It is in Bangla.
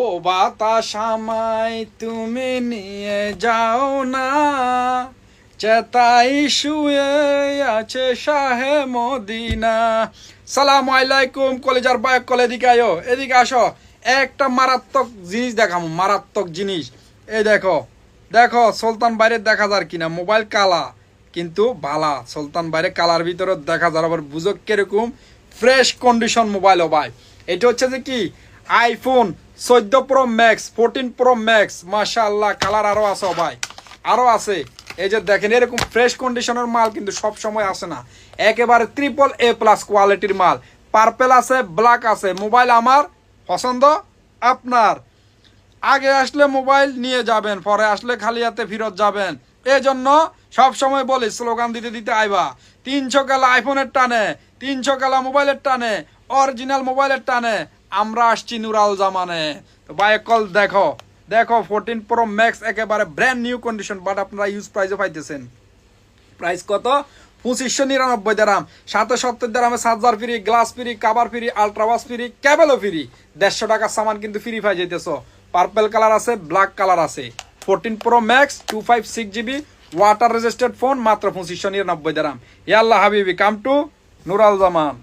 ও বাতাস আমায় তুমি নিয়ে যাও না, চেতাই শুয়ে আছে শাহে মদিনা। সালাম আলাইকুম কলেজার বায়ক কলে, এদিকে আয়ো, এদিকে আসো। একটা মারাত্মক জিনিস দেখাম, মারাত্মক জিনিস। এই দেখো, দেখো সুলতান বাইরের দেখা যার কিনা, মোবাইল কালা কিন্তু ভালা। সুলতান বাইরে কালার ভিতরে দেখা যার, আবার বুঝো কিরকম ফ্রেশ কন্ডিশন মোবাইল। ও ভাই, এটা হচ্ছে যে কি iPhone 14 pro max, 14 pro max. মাশাআল্লাহ, কালার আরো আছে ও ভাই, আরো আছে। এই যে দেখেন, এরকম ফ্রেশ কন্ডিশনের মাল কিন্তু সব সময় আসে না। একেবারে AAA+ কোয়ালিটির মাল। পার্পেল আছে, ব্ল্যাক আছে। মোবাইল আমার পছন্দ, আপনার। আগে আসলে মোবাইল নিয়ে যাবেন, পরে আসলে খালি হাতে ফেরত যাবেন। এই জন্য সবসময় বলি, স্লোগান দিতে দিতে আইবা। 300 কালা আইফোনের টানে, 300 কালা মোবাইলের টানে, অরিজিনাল মোবাইলের টানে আমরা আসছি নুরাল জামানে। তো বাইক কল দেখো, দেখো 14 প্রো ম্যাক্স একেবারে ব্র্যান্ড নিউ কন্ডিশন, বাট আপনারা ইউজ প্রাইসও পাইতেছেন। প্রাইস কত? 2599 দিরহাম। 770 দিরহামে charger free, glass free, cover free, আলট্রাওয়াশ ফ্রি, কেবলও ফ্রি। 150 টাকার সামান কিন্তু ফ্রি পাই যেতেছ। পার্পেল কালার আছে, ব্ল্যাক কালার আছে। 14 pro max 256GB water registered phone, মাত্র 2599 দিরহাম। ইয়াল্লাহ হাবিবি, কাম টু নুরাল জামান।